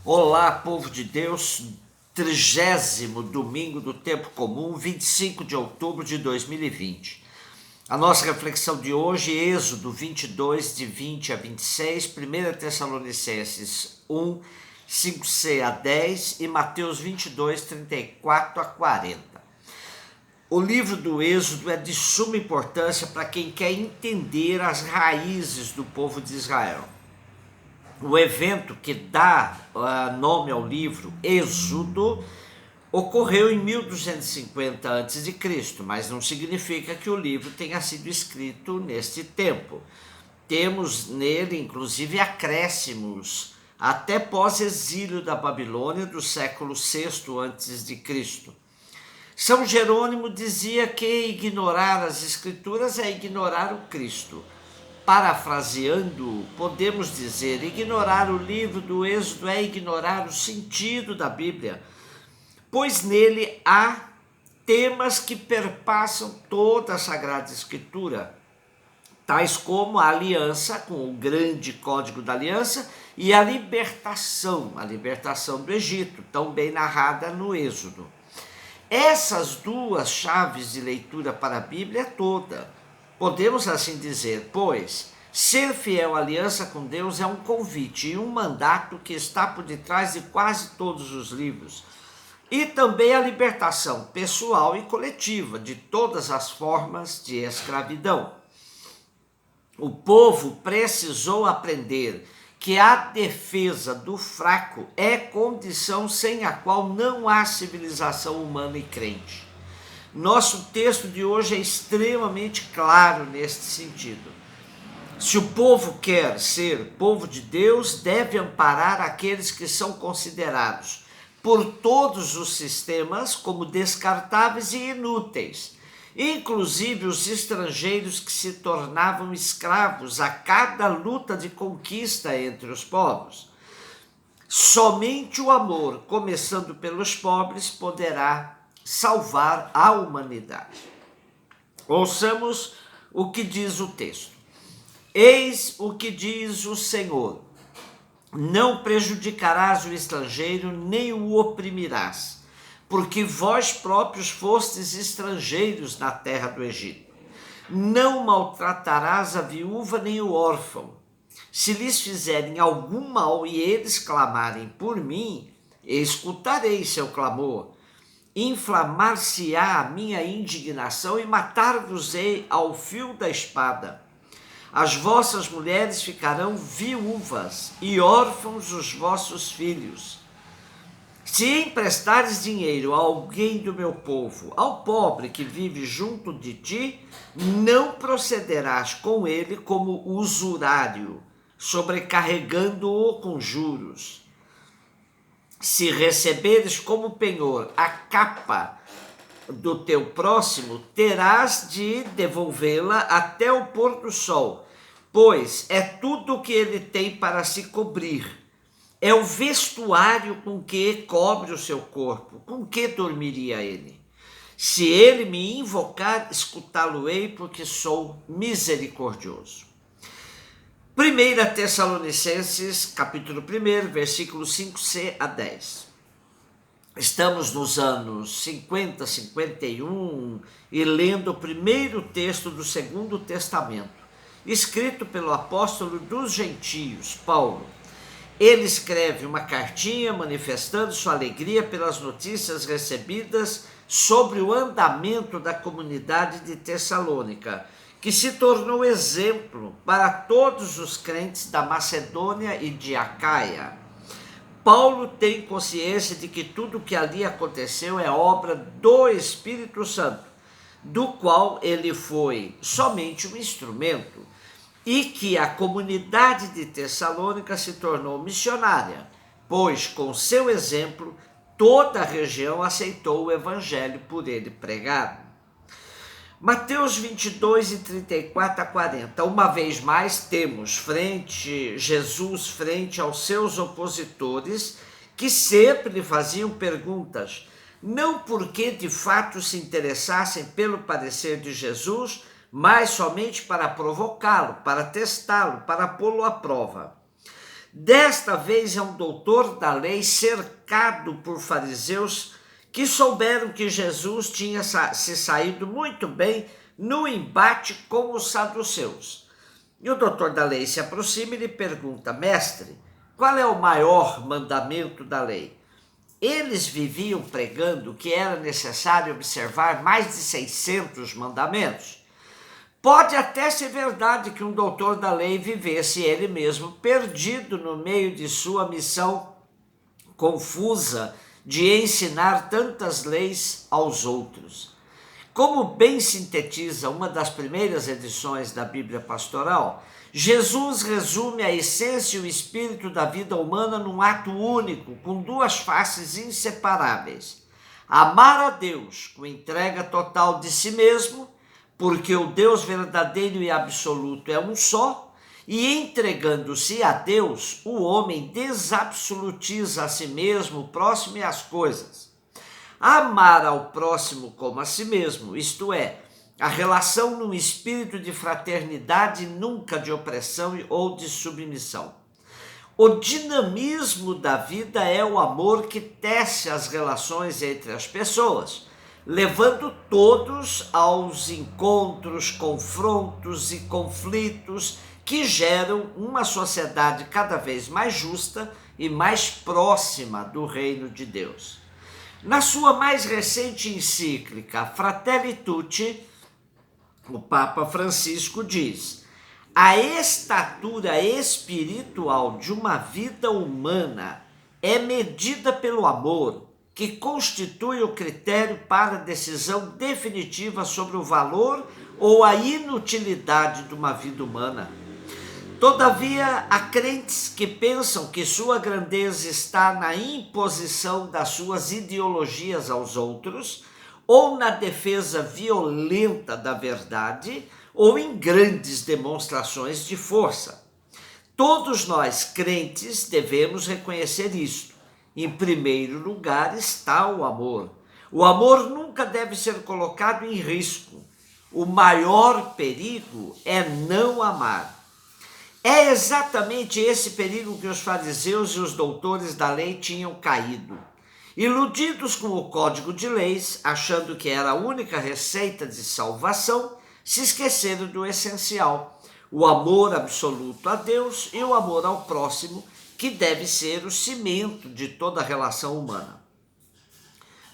Olá, povo de Deus, 30º domingo do tempo comum, 25 de outubro de 2020. A nossa reflexão de hoje, Êxodo 22, de 20 a 26, 1 Tessalonicenses 1, 5c a 10 e Mateus 22, 34 a 40. O livro do Êxodo é de suma importância para quem quer entender as raízes do povo de Israel. O evento que dá nome ao livro, Êxodo, ocorreu em 1250 a.C., mas não significa que o livro tenha sido escrito neste tempo. Temos nele, inclusive, acréscimos até pós-exílio da Babilônia do século VI a.C. São Jerônimo dizia que ignorar as Escrituras é ignorar o Cristo. Parafraseando, podemos dizer, ignorar o livro do Êxodo é ignorar o sentido da Bíblia, pois nele há temas que perpassam toda a Sagrada Escritura, tais como a aliança, com o grande código da aliança, e a libertação do Egito, tão bem narrada no Êxodo. Essas duas chaves de leitura para a Bíblia toda. Podemos assim dizer, pois, ser fiel à aliança com Deus é um convite e um mandato que está por detrás de quase todos os livros. E também a libertação pessoal e coletiva de todas as formas de escravidão. O povo precisou aprender que a defesa do fraco é condição sem a qual não há civilização humana e crente. Nosso texto de hoje é extremamente claro neste sentido. Se o povo quer ser povo de Deus, deve amparar aqueles que são considerados por todos os sistemas como descartáveis e inúteis, inclusive os estrangeiros que se tornavam escravos a cada luta de conquista entre os povos. Somente o amor, começando pelos pobres, poderá salvar a humanidade. Ouçamos o que diz o texto. Eis o que diz o Senhor: não prejudicarás o estrangeiro, nem o oprimirás, porque vós próprios fostes estrangeiros na terra do Egito. Não maltratarás a viúva nem o órfão. Se lhes fizerem algum mal e eles clamarem por mim, escutarei seu clamor. Inflamar-se-á a minha indignação e matar-vos-ei ao fio da espada. As vossas mulheres ficarão viúvas e órfãos os vossos filhos. Se emprestares dinheiro a alguém do meu povo, ao pobre que vive junto de ti, não procederás com ele como usurário, sobrecarregando-o com juros. Se receberes como penhor a capa do teu próximo, terás de devolvê-la até o pôr do sol, pois é tudo o que ele tem para se cobrir. É o vestuário com que cobre o seu corpo. Com que dormiria ele? Se ele me invocar, escutá-lo-ei, porque sou misericordioso. 1 Tessalonicenses, capítulo 1, versículos 5c a 10. Estamos nos anos 50, 51 e lendo o primeiro texto do Segundo Testamento, escrito pelo apóstolo dos gentios, Paulo. Ele escreve uma cartinha manifestando sua alegria pelas notícias recebidas sobre o andamento da comunidade de Tessalônica, que se tornou exemplo para todos os crentes da Macedônia e de Acaia. Paulo tem consciência de que tudo o que ali aconteceu é obra do Espírito Santo, do qual ele foi somente um instrumento, e que a comunidade de Tessalônica se tornou missionária, pois com seu exemplo toda a região aceitou o evangelho por ele pregado. Mateus 22, 34 a 40. Uma vez mais temos Jesus frente aos seus opositores, que sempre lhe faziam perguntas, não porque de fato se interessassem pelo parecer de Jesus, mas somente para provocá-lo, para testá-lo, para pô-lo à prova. Desta vez é um doutor da lei cercado por fariseus que souberam que Jesus tinha se saído muito bem no embate com os saduceus. E o doutor da lei se aproxima e lhe pergunta: mestre, qual é o maior mandamento da lei? Eles viviam pregando que era necessário observar mais de 600 mandamentos. Pode até ser verdade que um doutor da lei vivesse ele mesmo perdido no meio de sua missão confusa de ensinar tantas leis aos outros. Como bem sintetiza uma das primeiras edições da Bíblia Pastoral, Jesus resume a essência e o espírito da vida humana num ato único, com duas faces inseparáveis: amar a Deus com entrega total de si mesmo, porque o Deus verdadeiro e absoluto é um só, e entregando-se a Deus, o homem desabsolutiza a si mesmo, o próximo e as coisas. Amar ao próximo como a si mesmo, isto é, a relação num espírito de fraternidade, nunca de opressão ou de submissão. O dinamismo da vida é o amor que tece as relações entre as pessoas, levando todos aos encontros, confrontos e conflitos que geram uma sociedade cada vez mais justa e mais próxima do reino de Deus. Na sua mais recente encíclica, Fratelli Tutti, o Papa Francisco diz: a estatura espiritual de uma vida humana é medida pelo amor, que constitui o critério para a decisão definitiva sobre o valor ou a inutilidade de uma vida humana. Todavia, há crentes que pensam que sua grandeza está na imposição das suas ideologias aos outros, ou na defesa violenta da verdade, ou em grandes demonstrações de força. Todos nós, crentes, devemos reconhecer isto. Em primeiro lugar está o amor. O amor nunca deve ser colocado em risco. O maior perigo é não amar. É exatamente esse perigo que os fariseus e os doutores da lei tinham caído. Iludidos com o código de leis, achando que era a única receita de salvação, se esqueceram do essencial: o amor absoluto a Deus e o amor ao próximo, que deve ser o cimento de toda a relação humana.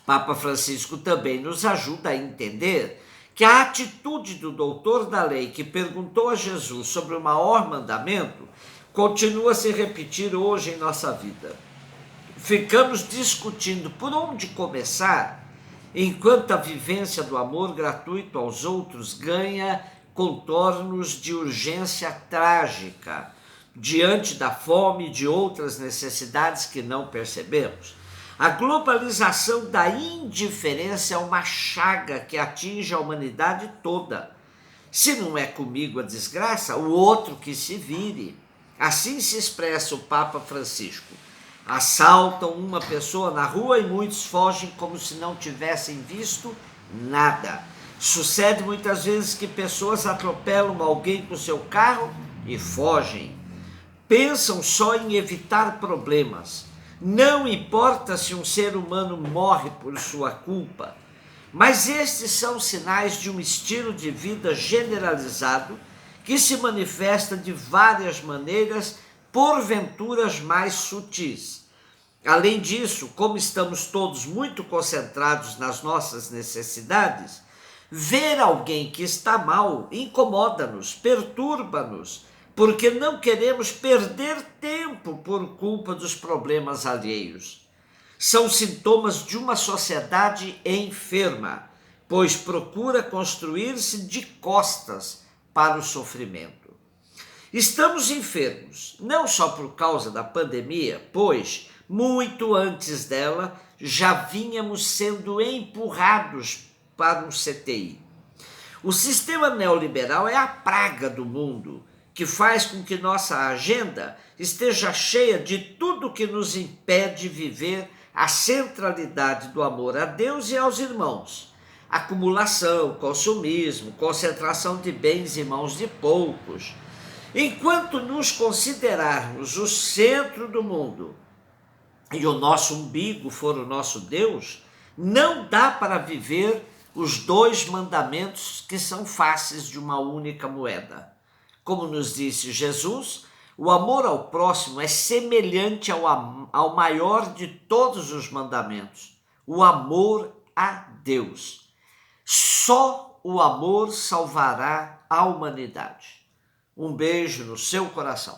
Papa Francisco também nos ajuda a entender que a atitude do doutor da lei que perguntou a Jesus sobre o maior mandamento continua a se repetir hoje em nossa vida. Ficamos discutindo por onde começar, enquanto a vivência do amor gratuito aos outros ganha contornos de urgência trágica, diante da fome e de outras necessidades que não percebemos. A globalização da indiferença é uma chaga que atinge a humanidade toda. Se não é comigo a desgraça, o outro que se vire. Assim se expressa o Papa Francisco. Assaltam uma pessoa na rua e muitos fogem como se não tivessem visto nada. Sucede muitas vezes que pessoas atropelam alguém com seu carro e fogem. Pensam só em evitar problemas. Não importa se um ser humano morre por sua culpa, mas estes são sinais de um estilo de vida generalizado que se manifesta de várias maneiras, porventura mais sutis. Além disso, como estamos todos muito concentrados nas nossas necessidades, ver alguém que está mal incomoda-nos, perturba-nos, porque não queremos perder tempo por culpa dos problemas alheios. São sintomas de uma sociedade enferma, pois procura construir-se de costas para o sofrimento. Estamos enfermos, não só por causa da pandemia, pois, muito antes dela, já vínhamos sendo empurrados para um CTI. O sistema neoliberal é a praga do mundo, que faz com que nossa agenda esteja cheia de tudo que nos impede viver a centralidade do amor a Deus e aos irmãos. Acumulação, consumismo, concentração de bens em mãos de poucos. Enquanto nos considerarmos o centro do mundo e o nosso umbigo for o nosso Deus, não dá para viver os dois mandamentos que são faces de uma única moeda. Como nos disse Jesus, o amor ao próximo é semelhante ao maior de todos os mandamentos, o amor a Deus. Só o amor salvará a humanidade. Um beijo no seu coração.